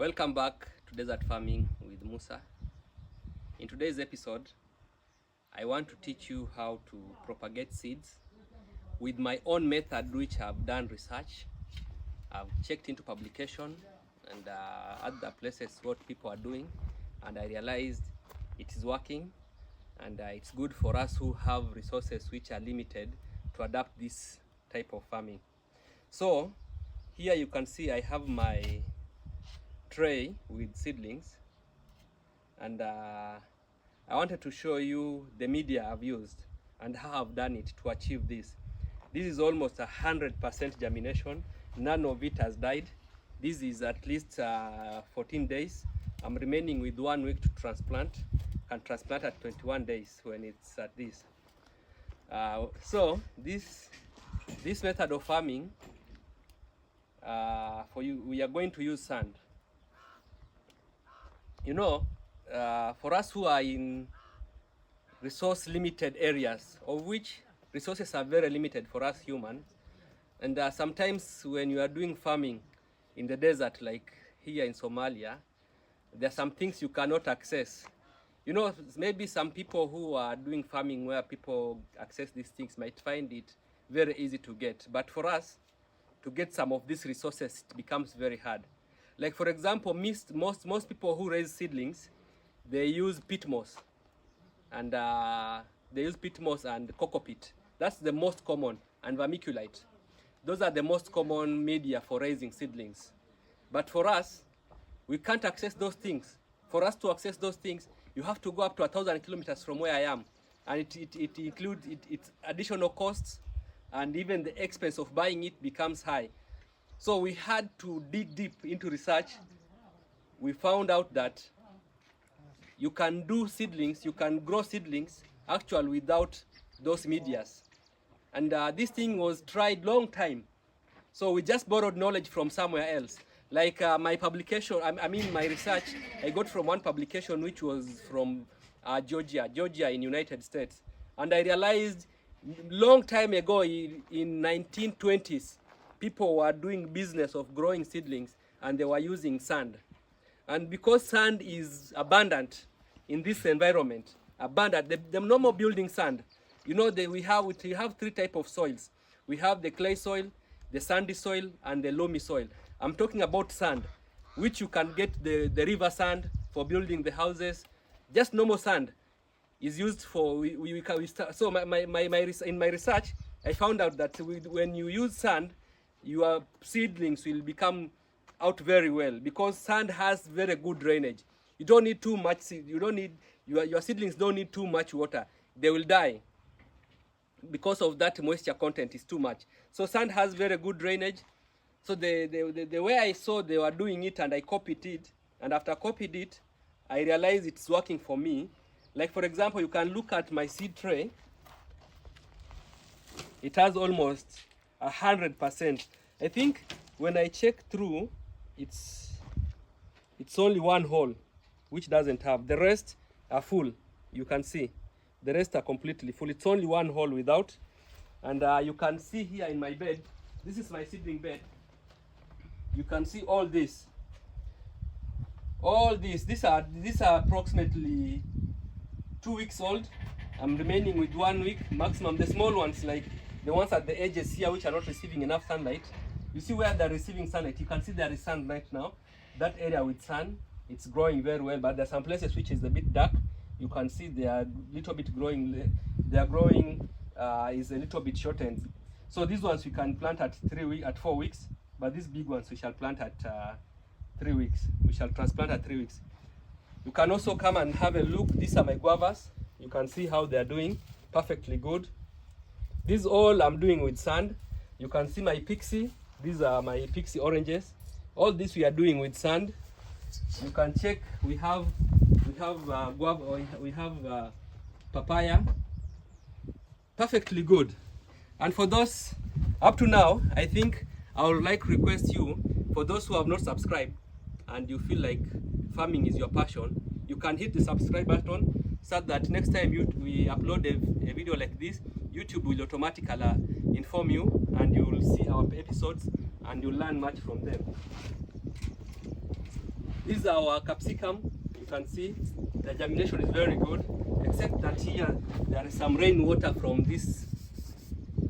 Welcome back to Desert Farming with Musa. In today's episode, I want to teach you how to propagate seeds with my own method, which I've done research. I've checked into publication and other places what people are doing, and I realized it is working, and it's good for us who have resources which are limited to adapt this type of farming. So here you can see I have my tray with seedlings, and I wanted to show you the media I've used and how I've done it to achieve this. This is almost 100% germination. None of it has died. This is at least 14 days. I'm remaining with 1 week to transplant. Can transplant at 21 days when it's at this. So this method of farming, for you, we are going to use sand. You know, for us who are in resource limited areas, of which resources are very limited for us humans, and sometimes when you are doing farming in the desert, like here in Somalia, there are some things you cannot access. You know, maybe some people who are doing farming where people access these things might find it very easy to get, but for us to get some of these resources, it becomes very hard. Like for example, most people who raise seedlings, they use peat moss, and they use peat moss and coco peat. That's the most common, and vermiculite. Those are the most common media for raising seedlings. But for us, we can't access those things. For us to access those things, you have to go up to 1,000 kilometers from where I am, and it includes its additional costs, and even the expense of buying it becomes high. So we had to dig deep into research. We found out that you can do seedlings, you can grow seedlings actually without those medias. And this thing was tried long time. So we just borrowed knowledge from somewhere else. Like my publication, my research, I got from one publication which was from Georgia in United States. And I realized long time ago in 1920s, people were doing business of growing seedlings, and they were using sand. And because sand is abundant in this environment, abundant, the normal building sand, you know, we have 3 types of soils. We have the clay soil, the sandy soil, and the loamy soil. I'm talking about sand, which you can get the river sand for building the houses. Just normal sand is used for, so in my research, I found out that when you use sand, your seedlings will become out very well, because sand has very good drainage. You don't need too much seed. You don't need, your seedlings don't need too much water. They will die because of that moisture content is too much. So sand has very good drainage. So the way I saw they were doing it, and I copied it, and after I copied it, I realized it's working for me. Like for example, you can look at my seed tray. It has almost 100%. I think when I check through, it's only one hole which doesn't have. The rest are full. You can see the rest are completely full. It's only one hole without. And you can see here in my bed, this is my seedling bed. You can see all this. These are approximately 2 weeks old. I'm remaining with 1 week maximum. The small ones, like the ones at the edges here, which are not receiving enough sunlight. You see where they're receiving sunlight. You can see there is sun right now. That area with sun, it's growing very well. But there's some places which is a bit dark. You can see they are a little bit growing. Their growing is a little bit shortened. So these ones we can plant at 4 weeks. But these big ones we shall plant at 3 weeks. We shall transplant at 3 weeks. You can also come and have a look. These are my guavas. You can see how they are doing. Perfectly good. This all I'm doing with sand. You can see my pixie. These are my pixie oranges. All this we are doing with sand. You can check. We have guava. We have papaya. Perfectly good. And for those up to now, I think I would like to request you, for those who have not subscribed and you feel like farming is your passion, you can hit the subscribe button so that next time we upload a video like this, YouTube will automatically inform you, and you will see our episodes and you'll learn much from them. This is our capsicum. You can see the germination is very good, except that here there is some rainwater from this.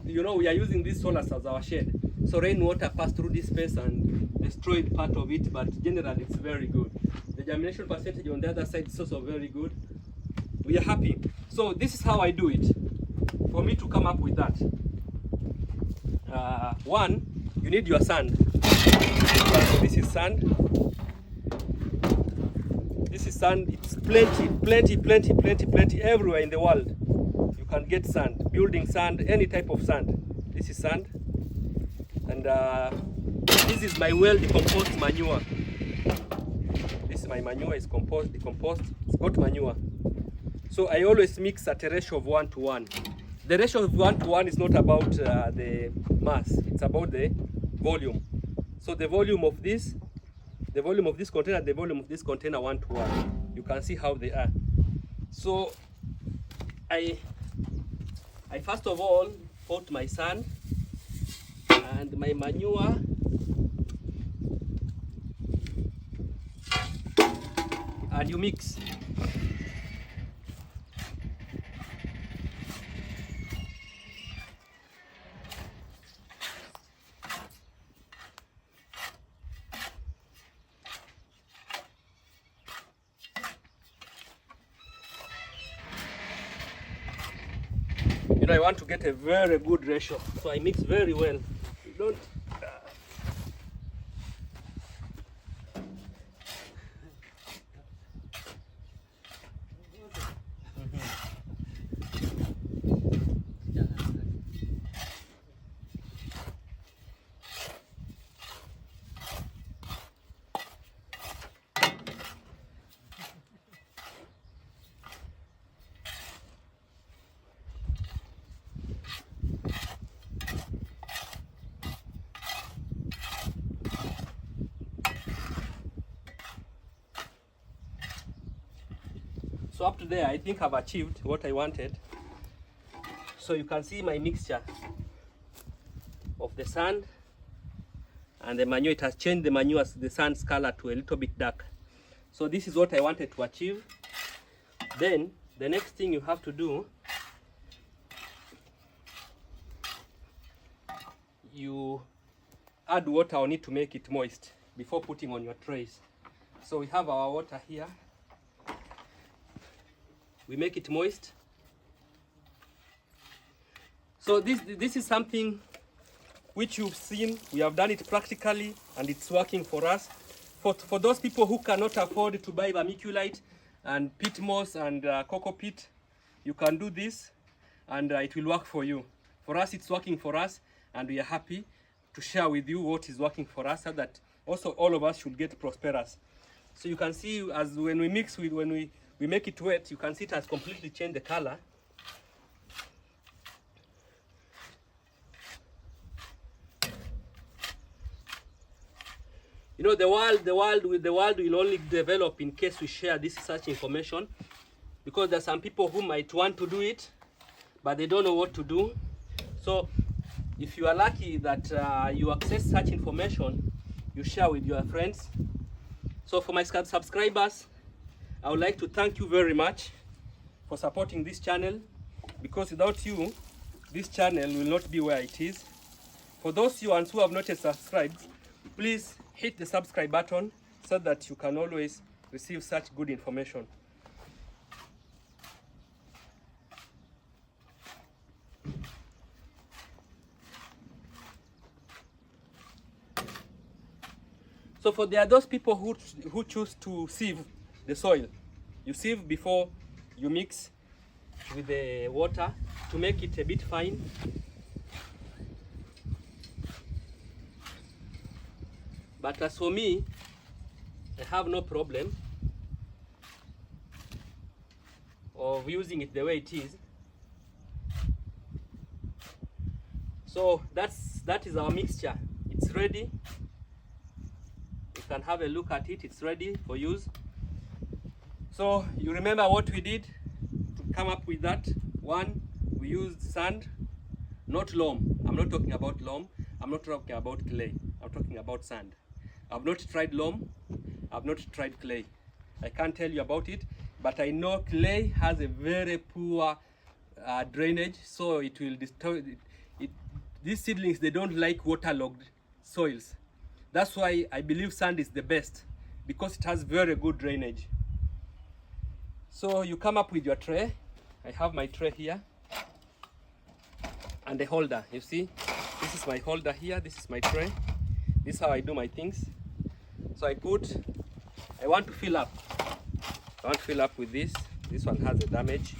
You know, we are using this solar as our shade. So rainwater passed through this space and destroyed part of it, but generally it's very good. The germination percentage on the other side is also very good. We are happy. So this is how I do it. For me to come up with that, one, you need your sand. This is sand. This is sand. It's plenty everywhere in the world. You can get sand, building sand, any type of sand. This is sand. And this is my well decomposed manure. This is my manure, is decomposed, it's got manure. So I always mix at a ratio of 1 to 1. The ratio of 1 to 1 is not about the mass, it's about the volume. So the volume of this container, the volume of this container 1 to 1. You can see how they are. So I first of all put my sand and my manure, and you mix. You know, I want to get a very good ratio, so I mix very well. You don't. So up to there, I think I've achieved what I wanted. So you can see my mixture of the sand and the manure. It has changed the manure, the sand's color, to a little bit dark. So this is what I wanted to achieve. Then the next thing you have to do, you add water on it to make it moist before putting on your trays. So we have our water here. We make it moist. So this is something which you've seen. We have done it practically and it's working for us. For those people who cannot afford to buy vermiculite and peat moss and cocoa peat, you can do this and it will work for you. For us, it's working for us, and we are happy to share with you what is working for us, so that also all of us should get prosperous. So you can see, as when we mix with, when we make it wet, you can see it has completely changed the color. You know, the world will only develop in case we share this such information, because there are some people who might want to do it, but they don't know what to do. So if you are lucky that you access such information, you share with your friends. So for my subscribers, I would like to thank you very much for supporting this channel, because without you, this channel will not be where it is. For those you who have not yet subscribed, please hit the subscribe button so that you can always receive such good information. So for there are those people who choose to sieve the soil. You sieve before you mix with the water to make it a bit fine. But as for me, I have no problem of using it the way it is. So that is our mixture. It's ready. You can have a look at it. It's ready for use. So you remember what we did to come up with that? One, we used sand, not loam. I'm not talking about loam. I'm not talking about clay. I'm talking about sand. I've not tried loam. I've not tried clay. I can't tell you about it, but I know clay has a very poor drainage, so it will destroy it. These seedlings, they don't like waterlogged soils. That's why I believe sand is the best, because it has very good drainage. So you come up with your tray. I have my tray here and the holder. You see, this is my holder here, this is my tray. This is how I do my things. So I want to fill up. I want to fill up with this. This one has a damage.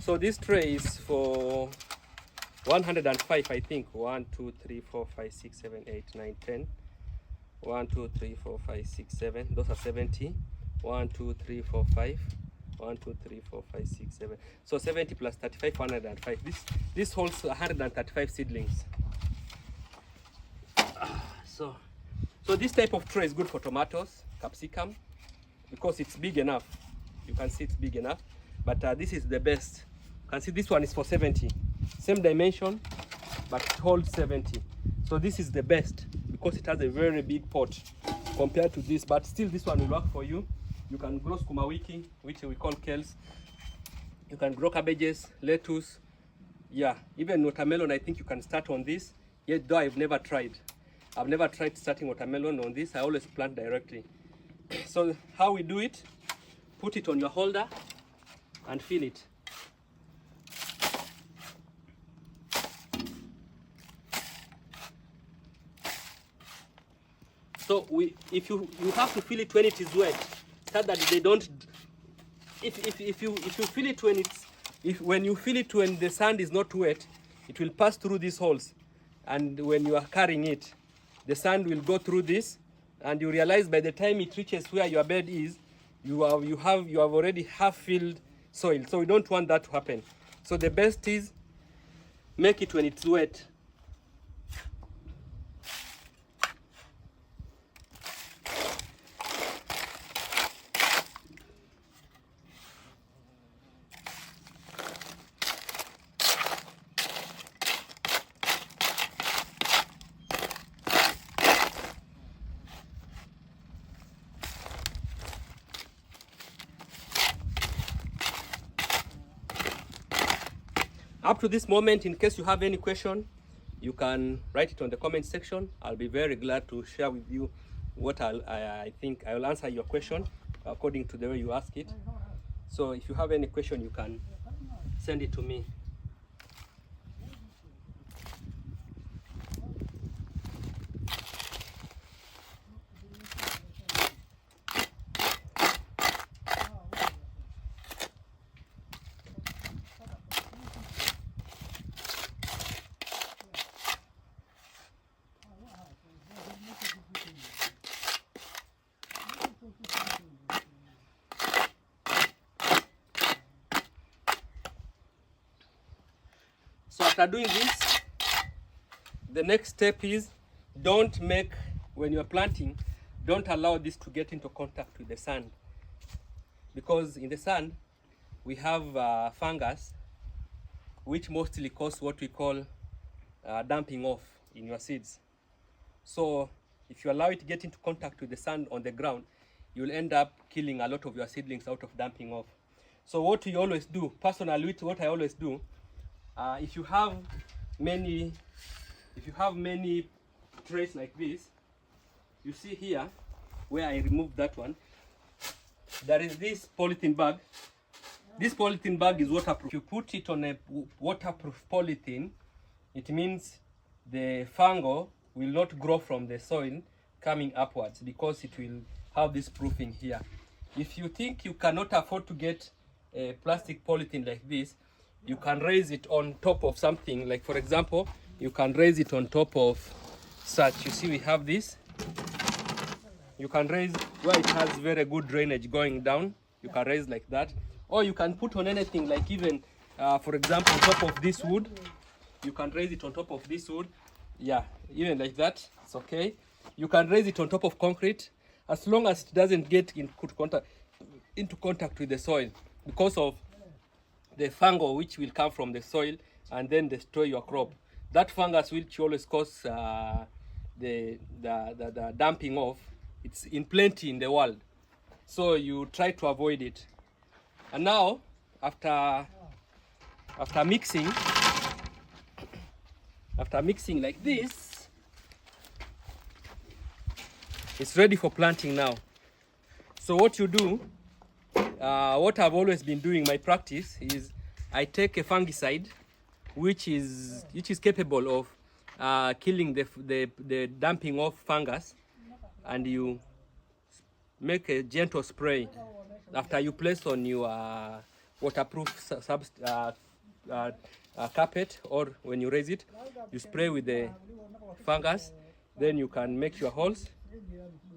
So this tray is for 105, I think. 1, 2, 3, 4, 5, 6, 7, 8, 9, 10. 1, 2, 3, 4, 5, 6, 7. Those are 70. 1, 2, 3, 4, 5. 1, 2, 3, 4, 5, 6, 7. So 70 plus 35, 105. This holds 135 seedlings. So this type of tray is good for tomatoes, capsicum, because it's big enough. You can see it's big enough. But this is the best. You can see this one is for 70. Same dimension, but it holds 70. So this is the best because it has a very big pot compared to this. But still, this one will work for you. You can grow sukuma wiki, which we call kales. You can grow cabbages, lettuce. Yeah, even watermelon, I think you can start on this. Yet though I've never tried. I've never tried starting watermelon on this. I always plant directly. So how we do it, put it on your holder and fill it. So if you have to fill it when it is wet, so that they don't. If you fill it when you fill it when the sand is not wet, it will pass through these holes, and when you are carrying it, the sand will go through this, and you realize by the time it reaches where your bed is, you have already half filled soil. So we don't want that to happen. So the best is make it when it's wet. Up to this moment, in case you have any question, you can write it on the comment section. I'll be very glad to share with you what I think. I will answer your question according to the way you ask it. So if you have any question, you can send it to me. So after doing this, the next step is when you're planting, don't allow this to get into contact with the sand. Because in the sand, we have fungus, which mostly cause what we call dumping off in your seeds. So if you allow it to get into contact with the sand on the ground, you'll end up killing a lot of your seedlings out of dumping off. So what you always do, personally, what I always do, if you have many trays like this, you see here where I removed that one, there is this polythene bag. This polythene bag is waterproof. If you put it on a waterproof polythene, it means the fungal will not grow from the soil coming upwards, because it will have this proofing here. If you think you cannot afford to get a plastic polythene like this, you can raise it on top of something. Like for example, you can raise it on top of such. You see we have this. You can raise where it has very good drainage going down. You can raise like that. Or you can put on anything, like even, for example, on top of this wood. You can raise it on top of this wood. Yeah, even like that, it's okay. You can raise it on top of concrete, as long as it doesn't get into contact with the soil, because of the fungal which will come from the soil and then destroy your crop. That fungus which always cause the dumping off It's in plenty in the world, so you try to avoid it. And now, after mixing like this, it's ready for planting now. So what you do, what I've always been doing, my practice is I take a fungicide which is capable of killing the dumping of fungus, and you make a gentle spray after you place on your waterproof carpet, or when you raise it, you spray with the fungus. Then you can make your holes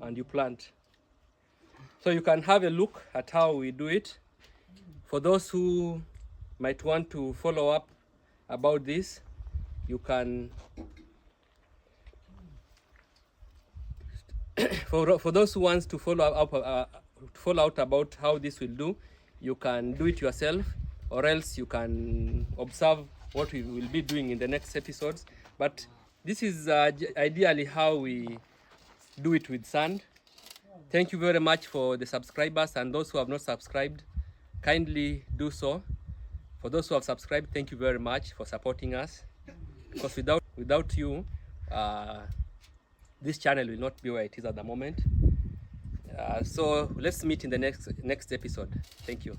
and you plant. So you can have a look at how we do it. For those who might want to follow up about this, you can for those who wants to follow out about how this will do, you can do it yourself, or else you can observe what we will be doing in the next episodes. But this is ideally how we do it with sand. Thank you very much for the subscribers, and those who have not subscribed, kindly do so. For those who have subscribed, thank you very much for supporting us, because without you, this channel will not be where it is at the moment. So let's meet in the next episode. Thank you.